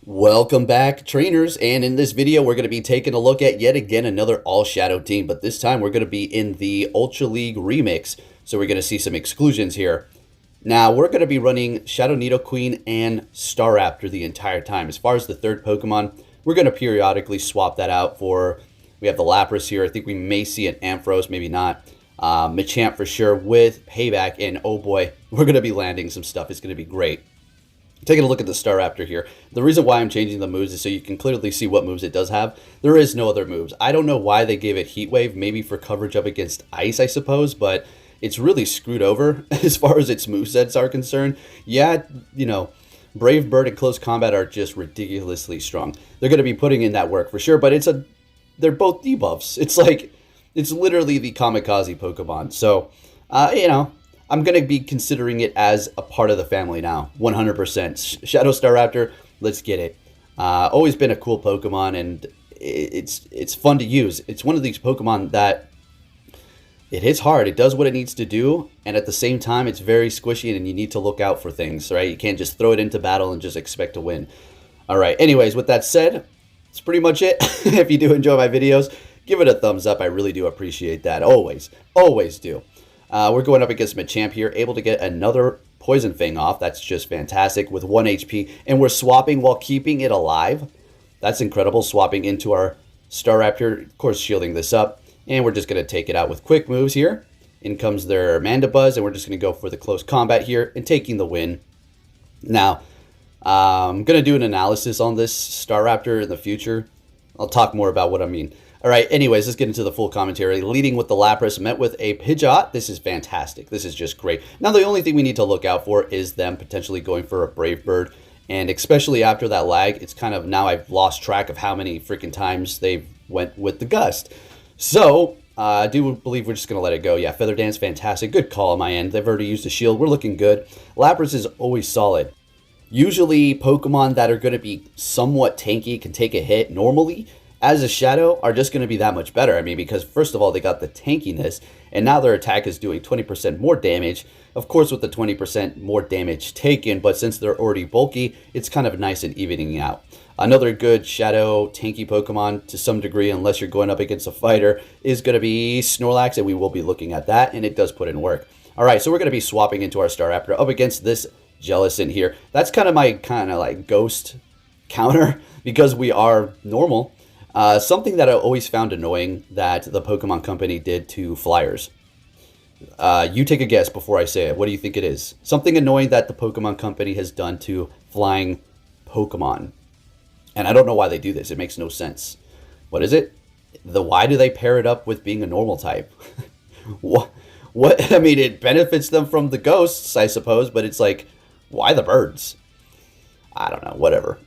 Welcome back, trainers, and in this video we're going to be taking a look at yet again another all-shadow team, but this time we're going to be in the Ultra League remix, so we're going to see some exclusions here. Now, we're going to be running Shadow Nidoqueen and Staraptor the entire time. As far as the third Pokemon, we're going to periodically swap that out for, we have the Lapras here, I think we may see an Ampharos, maybe not, Machamp for sure with Payback, and oh boy, we're going to be landing some stuff, it's going to be great. Taking a look at the Staraptor here. The reason why I'm changing the moves is so you can clearly see what moves it does have. There is no other moves. I don't know why they gave it Heat Wave, maybe for coverage up against Ice, I suppose, but it's really screwed over as far as its movesets are concerned. Yeah, you know, Brave Bird and Close Combat are just ridiculously strong. They're going to be putting in that work for sure, but they're both debuffs. It's literally the Kamikaze Pokemon. So, you know, I'm going to be considering it as a part of the family now, 100%. Shadow Staraptor, let's get it. Always been a cool Pokemon, and it's fun to use. It's one of these Pokemon that it hits hard. It does what it needs to do, and at the same time, it's very squishy, and you need to look out for things, right? You can't just throw it into battle and just expect to win. All right, anyways, with that said, that's pretty much it. If you do enjoy my videos, give it a thumbs up. I really do appreciate that. Always, always do. We're going up against Machamp here, able to get another Poison Fang off. That's just fantastic with 1 HP. And we're swapping while keeping it alive. That's incredible, swapping into our Staraptor, of course, shielding this up. And we're just going to take it out with quick moves here. In comes their Mandibuzz, and we're just going to go for the close combat here and taking the win. Now, I'm going to do an analysis on this Staraptor in the future. I'll talk more about what I mean. All right, anyways, let's get into the full commentary. Leading with the Lapras, met with a Pidgeot. This is fantastic. This is just great. Now, the only thing we need to look out for is them potentially going for a Brave Bird. And especially after that lag, it's kind of, now I've lost track of how many freaking times they went with the Gust. So, I do believe we're just going to let it go. Yeah, Feather Dance, fantastic. Good call on my end. They've already used a shield. We're looking good. Lapras is always solid. Usually, Pokemon that are going to be somewhat tanky can take a hit normally. As a Shadow, are just going to be that much better. I mean, because first of all, they got the tankiness, and now their attack is doing 20% more damage. Of course, with the 20% more damage taken, but since they're already bulky, it's kind of nice and evening out. Another good Shadow tanky Pokemon, to some degree, unless you're going up against a fighter, is going to be Snorlax, and we will be looking at that, and it does put in work. All right, so we're going to be swapping into our Staraptor up against this Jellicent here. That's kind of my like ghost counter, because we are normal. Something that I always found annoying that the Pokemon Company did to Flyers. You take a guess before I say it. What do you think it is? Something annoying that the Pokemon Company has done to flying Pokemon. And I don't know why they do this. It makes no sense. What is it? Why do they pair it up with being a normal type? What? I mean, it benefits them from the ghosts, I suppose, but it's like, why the birds? I don't know. Whatever.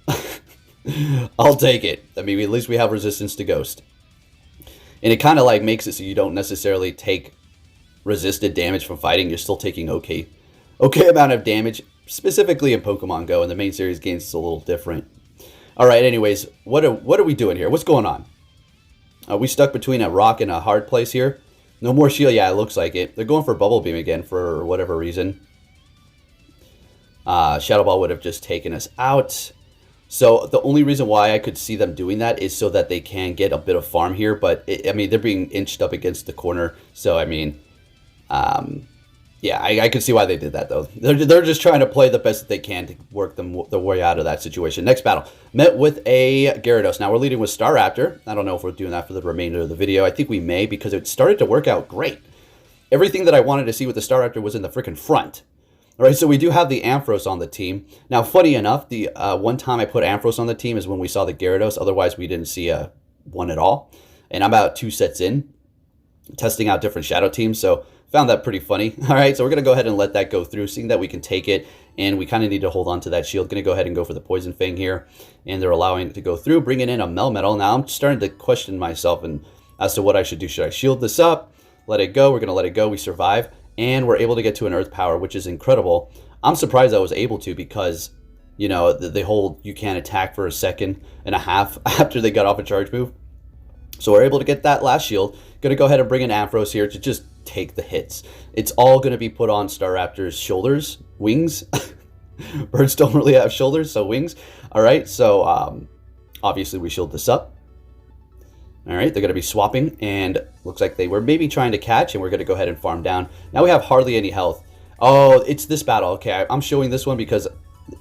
I'll take it. I mean, at least we have resistance to Ghost. And it kind of like makes it so you don't necessarily take resisted damage from fighting. You're still taking okay amount of damage, specifically in Pokemon Go. And the main series games is a little different. All right, anyways, what are we doing here? What's going on? Are we stuck between a rock and a hard place here? No more shield. Yeah, it looks like it. They're going for Bubble Beam again for whatever reason. Shadow Ball would have just taken us out. So the only reason why I could see them doing that is so that they can get a bit of farm here. But, I mean, they're being inched up against the corner. So, I mean, yeah, I can see why they did that, though. They're just trying to play the best that they can to work their way out of that situation. Next battle. Met with a Gyarados. Now, we're leading with Staraptor. I don't know if we're doing that for the remainder of the video. I think we may, because it started to work out great. Everything that I wanted to see with the Staraptor was in the freaking front. All right, so we do have the Ampharos on the team. Now, funny enough, the one time I put Ampharos on the team is when we saw the Gyarados. Otherwise, we didn't see one at all. And I'm about 2 sets in, testing out different Shadow teams. So, found that pretty funny. All right, so we're going to go ahead and let that go through, seeing that we can take it. And we kind of need to hold on to that shield. Going to go ahead and go for the Poison Fang here. And they're allowing it to go through, bringing in a Melmetal. Now, I'm starting to question myself as to what I should do. Should I shield this up? Let it go. We're going to let it go. We survive. And we're able to get to an Earth Power, which is incredible. I'm surprised I was able to because, you know, the whole you can't attack for a second and a half after they got off a charge move. So we're able to get that last shield. Going to go ahead and bring in Ampharos here to just take the hits. It's all going to be put on Staraptor's shoulders, wings. Birds don't really have shoulders, so wings. All right, so obviously we shield this up. All right, they're going to be swapping, and looks like they were maybe trying to catch, and we're going to go ahead and farm down. Now we have hardly any health. Oh, it's this battle. Okay, I'm showing this one because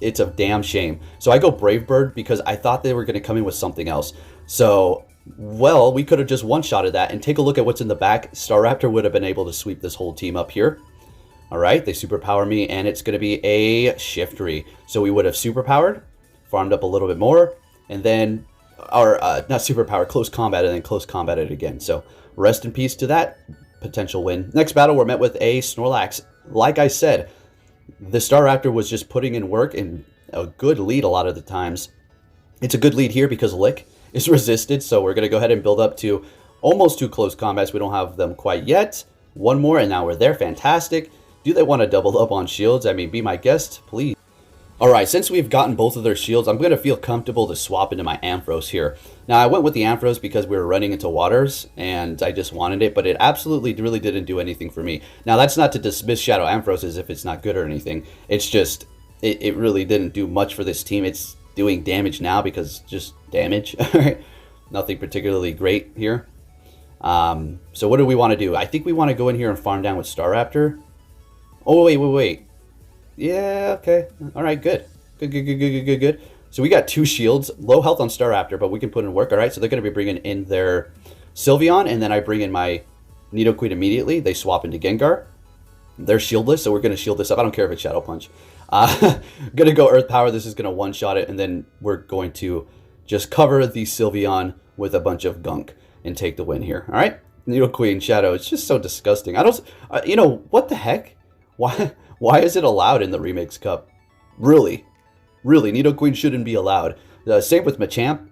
it's a damn shame. So I go Brave Bird because I thought they were going to come in with something else. So, well, we could have just one-shotted that, and take a look at what's in the back. Staraptor would have been able to sweep this whole team up here. All right, they superpower me, and it's going to be a Shiftry. So we would have superpowered, farmed up a little bit more, and then... or not superpower, close combat, and then close combat it again. So rest in peace to that potential win. Next battle, we're met with a Snorlax. Like I said, the Staraptor was just putting in work and a good lead a lot of the times. It's a good lead here because Lick is resisted, so we're going to go ahead and build up to almost 2 close combats. We don't have them quite yet. One more, and now we're there. Fantastic. Do they want to double up on shields? I mean, be my guest, please. Alright, since we've gotten both of their shields, I'm going to feel comfortable to swap into my Ampharos here. Now, I went with the Ampharos because we were running into waters, and I just wanted it, but it absolutely really didn't do anything for me. Now, that's not to dismiss Shadow Ampharos as if it's not good or anything. It's just, it really didn't do much for this team. It's doing damage now because just damage. Nothing particularly great here. So what do we want to do? I think we want to go in here and farm down with Staraptor. Oh, wait. Yeah, okay. All right, good. Good. So we got 2 shields. Low health on Staraptor, but we can put in work. All right, so they're going to be bringing in their Sylveon, and then I bring in my Nidoqueen immediately. They swap into Gengar. They're shieldless, so we're going to shield this up. I don't care if it's Shadow Punch. Going to go Earth Power. This is going to one-shot it, and then we're going to just cover the Sylveon with a bunch of gunk and take the win here. All right? Nidoqueen Shadow. It's just so disgusting. I don't... you know, what the heck? Why is it allowed in the Remix Cup? Really, Nidoqueen shouldn't be allowed. Same with Machamp.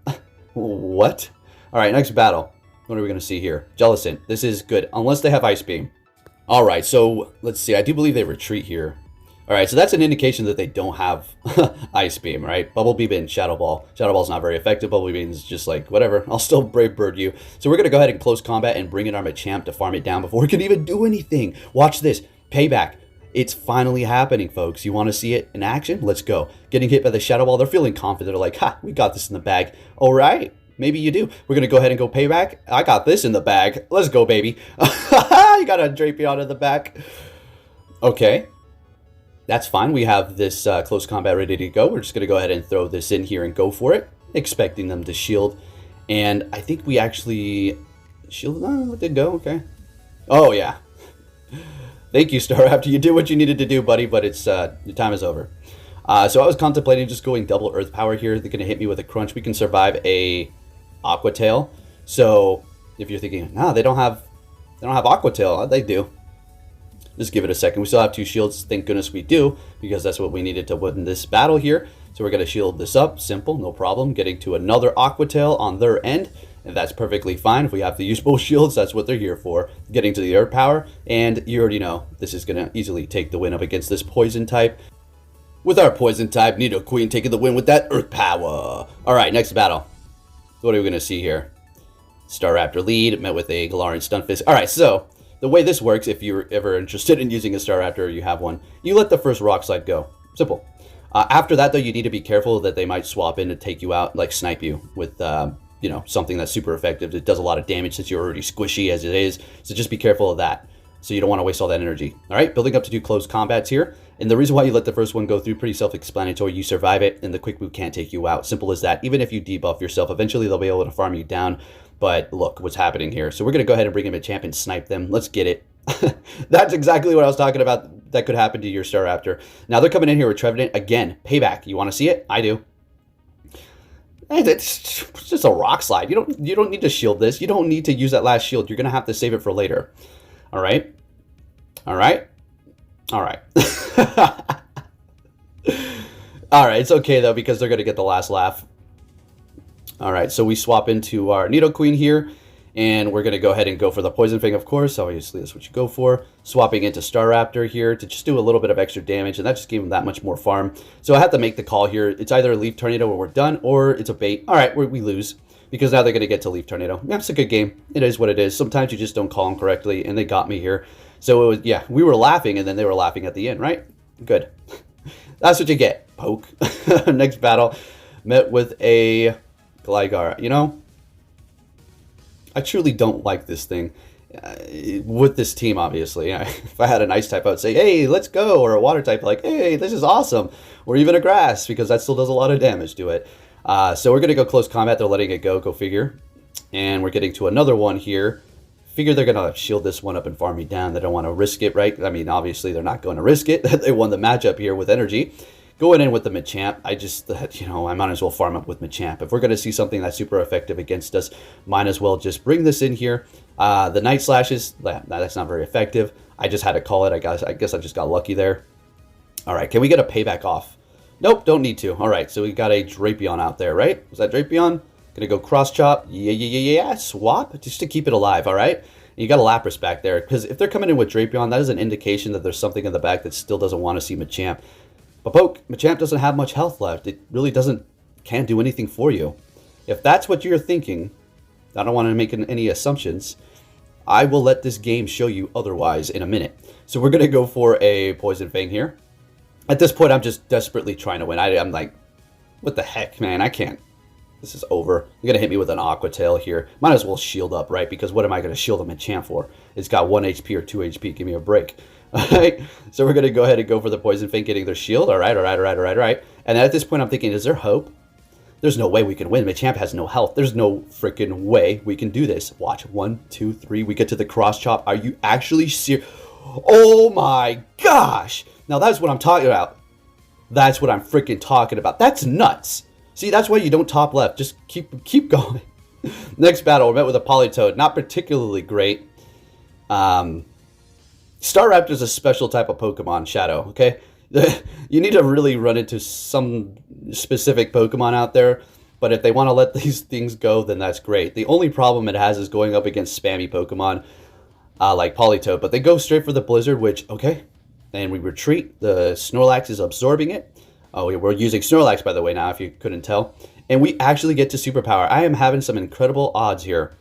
What? All right, next battle. What are we going to see here? Jellicent. This is good, unless they have Ice Beam. All right, so let's see. I do believe they retreat here. All right, so that's an indication that they don't have Ice Beam, right? Bubble Beam and Shadow Ball. Shadow Ball's not very effective. Bubble Beam is just like, whatever. I'll still Brave Bird you. So we're going to go ahead and close combat and bring in our Machamp to farm it down before we can even do anything. Watch this. Payback. It's finally happening, folks. You want to see it in action? Let's go. Getting hit by the Shadow Ball. They're feeling confident. They're like, ha, we got this in the bag. All right. Maybe you do. We're going to go ahead and go payback. I got this in the bag. Let's go, baby. You got a Drapion in the back. Okay. That's fine. We have this close combat ready to go. We're just going to go ahead and throw this in here and go for it. Expecting them to shield. And I think we actually shielded them. Let it go. Okay. Oh, yeah. Thank you, Staraptor. You did what you needed to do, buddy, but it's your time is over. So I was contemplating just going double Earth Power here. They're going to hit me with a Crunch. We can survive a Aqua Tail. So if you're thinking, nah, they don't have Aqua Tail. They do. Just give it a second. We still have 2 shields. Thank goodness we do, because that's what we needed to win this battle here. So we're going to shield this up. Simple, no problem. Getting to another Aqua Tail on their end. And that's perfectly fine. If we have to use both shields, that's what they're here for. Getting to the Earth Power, and you already know this is going to easily take the win up against this Poison type. With our Poison type, Nidoqueen taking the win with that Earth Power. All right, next battle. What are we going to see here? Staraptor lead, met with a Galarian Stunfisk. All right, so the way this works, if you're ever interested in using a Staraptor or you have one, you let the first Rock Slide go. Simple. After that, though, you need to be careful that they might swap in to take you out, like snipe you with... you know, something that's super effective. It does a lot of damage since you're already squishy as it is. So just be careful of that. So you don't want to waste all that energy. All right, building up to do close combats here. And the reason why you let the first one go through, pretty self-explanatory. You survive it, and the quick move can't take you out. Simple as that. Even if you debuff yourself, eventually they'll be able to farm you down. But look what's happening here. So we're going to go ahead and bring him a champ and snipe them. Let's get it. That's exactly what I was talking about. That could happen to your Staraptor. Now they're coming in here with Trevenant. Again, payback. You want to see it? I do. It's just a Rock Slide. You don't need to shield this. You don't need to use that last shield. You're gonna have to save it for later. All right. All right. It's okay though, because they're gonna get the last laugh. All right, so we swap into our Nidoqueen here, and we're going to go ahead and go for the Poison Fang, of course. Obviously, that's what you go for. Swapping into Staraptor here to just do a little bit of extra damage, and that just gave him that much more farm. So I have to make the call here. It's either a Leaf Tornado where we're done, or it's a bait. All right, we lose, because now they're going to get to Leaf Tornado. Yeah, it's a good game. It is what it is. Sometimes you just don't call them correctly, and they got me here. So, it was, yeah, we were laughing, and then they were laughing at the end, right? Good. That's what you get, poke. Next battle. met with a Gligar. You know, I truly don't like this thing. With this team, obviously. If I had an ice type, I would say, hey, let's go. Or a water type, like, hey, this is awesome. Or even a grass, because that still does a lot of damage to it. So we're going to go close combat. They're letting it go figure. And we're getting to another one here. Figure they're going to shield this one up and farm me down. They don't want to risk it, right? I mean, obviously, they're not going to risk it. They won the matchup here with energy. Going in with the Machamp, I just, you know, I might as well farm up with Machamp. If we're going to see something that's super effective against us, might as well just bring this in here. The Night Slashes, that's not very effective. I just had to call it. I guess I just got lucky there. All right, can we get a payback off? Nope, don't need to. All right, so we got a Drapion out there, right? Was that Drapion? Gonna go cross chop. Yeah. Swap, just to keep it alive, all right? You got a Lapras back there, because if they're coming in with Drapion, that is an indication that there's something in the back that still doesn't want to see Machamp. But Machamp doesn't have much health left. It really can't do anything for you. If that's what you're thinking, I don't want to make any assumptions. I will let this game show you otherwise in a minute. So we're going to go for a Poison Fang here. At this point, I'm just desperately trying to win. I'm like, what the heck, man? I can't. This is over. You're going to hit me with an Aqua Tail here. Might as well shield up, right? Because what am I going to shield a Machamp for? It's got 1 HP or 2 HP. Give me a break. All right, so we're going to go ahead and go for the Poison Fang, getting their shield. All right. And at this point, I'm thinking, is there hope? There's no way we can win. Machamp has no health. There's no freaking way we can do this. Watch. 1, 2, 3. We get to the cross chop. Are you actually serious? Oh my gosh. Now that's what I'm talking about. That's what I'm freaking talking about. That's nuts. See, that's why you don't top left. Just keep going. Next battle, we're met with a Politoed. Not particularly great. Staraptor is a special type of Pokemon, Shadow, okay? You need to really run into some specific Pokemon out there, but if they want to let these things go, then that's great. The only problem it has is going up against spammy Pokemon like Politoed, but they go straight for the Blizzard, which, okay, and we retreat. The Snorlax is absorbing it. Oh, we're using Snorlax, by the way, now, if you couldn't tell. And we actually get to Superpower. I am having some incredible odds here.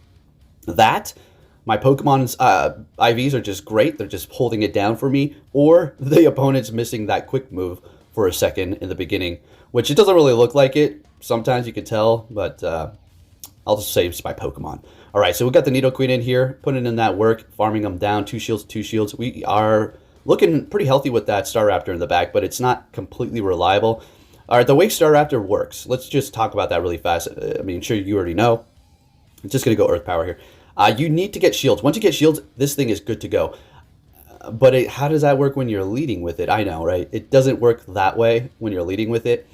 My Pokemon's IVs are just great. They're just holding it down for me. Or the opponent's missing that quick move for a second in the beginning, which it doesn't really look like it. Sometimes you can tell, but I'll just say it's my Pokemon. All right, so we got the Nidoqueen in here, putting in that work, farming them down. 2 shields, 2 shields. We are looking pretty healthy with that Staraptor in the back, but it's not completely reliable. All right, the way Staraptor works, let's just talk about that really fast. I mean, sure, you already know. I'm just going to go Earth Power here. You need to get shields. Once you get shields, this thing is good to go. But how does that work when you're leading with it? I know, right? It doesn't work that way when you're leading with it.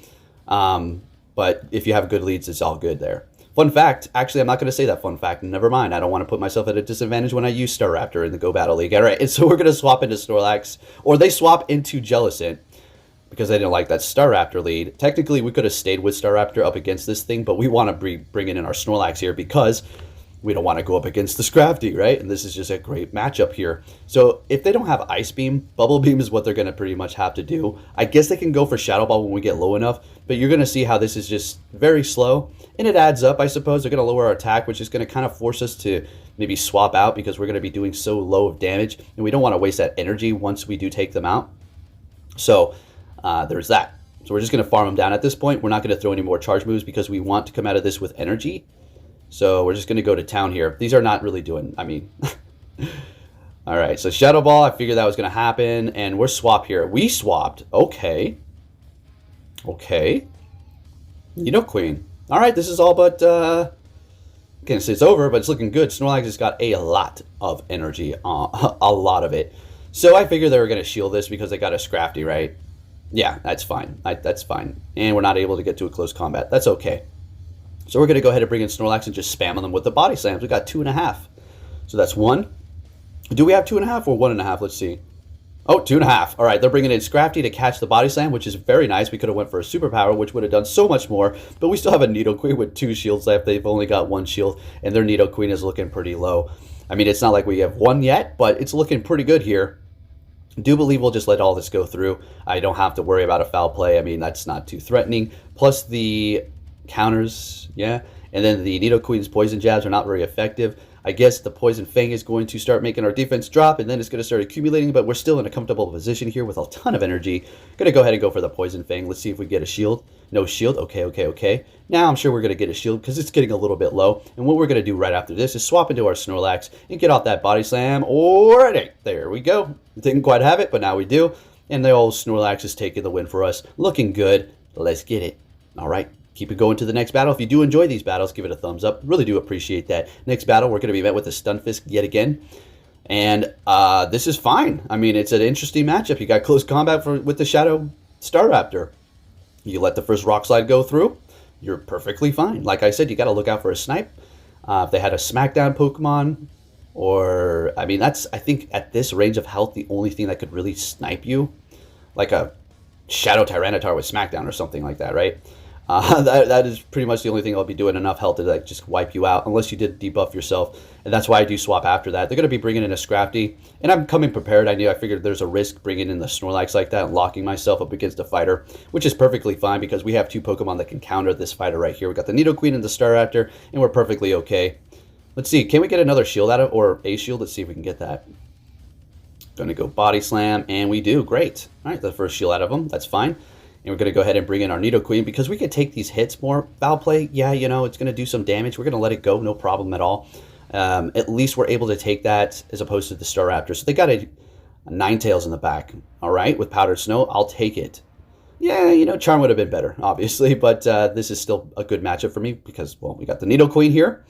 But if you have good leads, it's all good there. Fun fact, actually, I'm not going to say that fun fact. Never mind. I don't want to put myself at a disadvantage when I use Staraptor in the Go Battle League. All right, and so we're going to swap into Snorlax, or they swap into Jellicent because they didn't like that Staraptor lead. Technically, we could have stayed with Staraptor up against this thing, but we want to bring in our Snorlax here because we don't want to go up against the Scrafty, right? And this is just a great matchup here. So if they don't have Ice Beam, Bubble Beam is what they're going to pretty much have to do. I guess they can go for Shadow Ball when we get low enough, but you're going to see how this is just very slow. And it adds up, I suppose. They're going to lower our attack, which is going to kind of force us to maybe swap out because we're going to be doing so low of damage. And we don't want to waste that energy once we do take them out. So there's that. So we're just going to farm them down at this point. We're not going to throw any more charge moves because we want to come out of this with energy. So we're just going to go to town here. These are not really doing, I mean. All right, so Shadow Ball, I figured that was going to happen. And we're swap here. We swapped. Okay. Okay. Nidoqueen. All right, this is all but, can't say it's over, but it's looking good. Snorlax has got a lot of energy, a lot of it. So I figured they were going to shield this because they got a Scrafty, right? Yeah, that's fine. That's fine. And we're not able to get to a close combat. That's okay. So we're going to go ahead and bring in Snorlax and just spam them with the body slams. We got 2.5. So that's 1. Do we have 2.5 or 1.5? Let's see. Oh, 2.5. All right, they're bringing in Scrafty to catch the body slam, which is very nice. We could have went for a superpower, which would have done so much more. But we still have a Nidoqueen with 2 shields left. They've only got 1 shield, and their Nidoqueen is looking pretty low. I mean, it's not like we have 1 yet, but it's looking pretty good here. I do believe we'll just let all this go through. I don't have to worry about a foul play. I mean, that's not too threatening. Plus the counters, yeah. And then the Nidoqueen's poison jabs are not very effective. I guess the Poison Fang is going to start making our defense drop, and then it's going to start accumulating, but we're still in a comfortable position here with a ton of energy. Going to go ahead and go for the Poison Fang. Let's see if we get a shield. No shield. Okay. Now I'm sure we're going to get a shield because it's getting a little bit low. And what we're going to do right after this is swap into our Snorlax and get off that Body Slam. Alrighty, there we go. Didn't quite have it, but now we do. And the old Snorlax is taking the win for us. Looking good. Let's get it. All right. Keep it going to the next battle. If you do enjoy these battles, give it a thumbs up. Really do appreciate that. Next battle, we're going to be met with a Stunfisk yet again. And this is fine. I mean, it's an interesting matchup. You got close combat with the Shadow Staraptor. You let the first Rock Slide go through, you're perfectly fine. Like I said, you got to look out for a snipe. If they had a Smackdown Pokemon, or, I mean, that's, I think, at this range of health, the only thing that could really snipe you. Like a Shadow Tyranitar with Smackdown or something like that, right? That is pretty much the only thing I'll be doing enough health to like just wipe you out, unless you did debuff yourself. And that's why I do swap after that. They're going to be bringing in a Scrafty, and I'm coming prepared. I figured there's a risk bringing in the Snorlax like that and locking myself up against a fighter, which is perfectly fine because we have two Pokemon that can counter this fighter right here. We got the Nidoqueen and the Staraptor, and we're perfectly okay. Let's see, can we get another shield out of, or a shield? Let's see if we can get that. Going to go Body Slam, and we do. Great. All right, the first shield out of them. That's fine. And we're going to go ahead and bring in our Nidoqueen because we could take these hits more. Foul Play, yeah, it's going to do some damage. We're going to let it go, no problem at all. At least we're able to take that as opposed to the Staraptor. So they got a Ninetales in the back. All right, with Powdered Snow, I'll take it. Yeah, Charm would have been better, obviously, but this is still a good matchup for me because, well, we got the Nidoqueen here.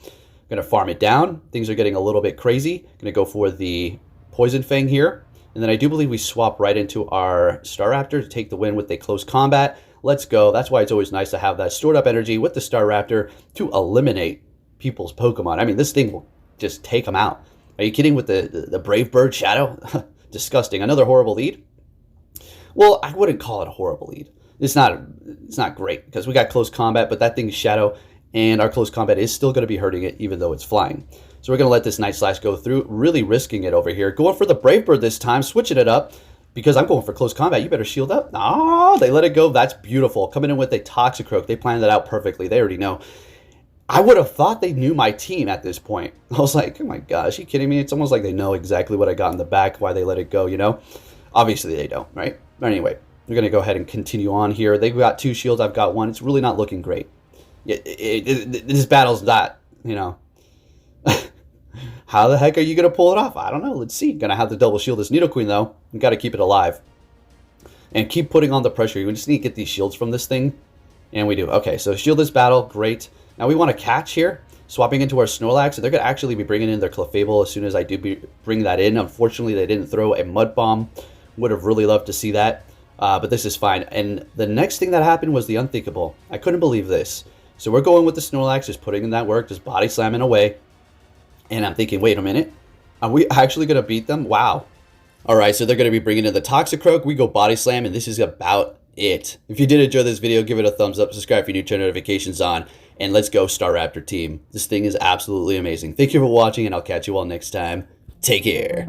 Going to farm it down. Things are getting a little bit crazy. Going to go for the Poison Fang here. And then I do believe we swap right into our Staraptor to take the win with a close combat. Let's go. That's why it's always nice to have that stored up energy with the Staraptor to eliminate people's Pokemon. I mean, this thing will just take them out. Are you kidding with the Brave Bird Shadow? Disgusting. Another horrible lead? Well, I wouldn't call it a horrible lead. It's not great because we got close combat, but that thing is Shadow, and our close combat is still going to be hurting it even though it's flying. So we're going to let this Night Slash go through, really risking it over here. Going for the Brave Bird this time, switching it up, because I'm going for close combat. You better shield up. Oh, they let it go. That's beautiful. Coming in with a Toxicroak. They planned that out perfectly. They already know. I would have thought they knew my team at this point. I was like, oh my gosh, are you kidding me? It's almost like they know exactly what I got in the back, why they let it go, Obviously they don't, right? But anyway, we're going to go ahead and continue on here. They've got two shields. I've got one. It's really not looking great. This battle's not, How the heck are you going to pull it off? I don't know. Let's see. Going to have to double shield this Nidoqueen, though. You got to keep it alive. And keep putting on the pressure. We just need to get these shields from this thing. And we do. Okay, so shield this battle. Great. Now we want to catch here. Swapping into our Snorlax. And they're going to actually be bringing in their Clefable as soon as I do bring that in. Unfortunately, they didn't throw a Mud Bomb. Would have really loved to see that. But this is fine. And the next thing that happened was the unthinkable. I couldn't believe this. So we're going with the Snorlax. Just putting in that work. Just body slamming away. And I'm thinking, wait a minute, are we actually going to beat them? Wow. All right, so they're going to be bringing in the Toxicroak. We go Body Slam, and this is about it. If you did enjoy this video, give it a thumbs up, subscribe if you're new, turn notifications on, and let's go Staraptor team. This thing is absolutely amazing. Thank you for watching, and I'll catch you all next time. Take care.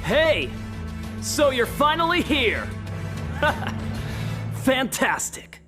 Hey! So you're finally here! Fantastic!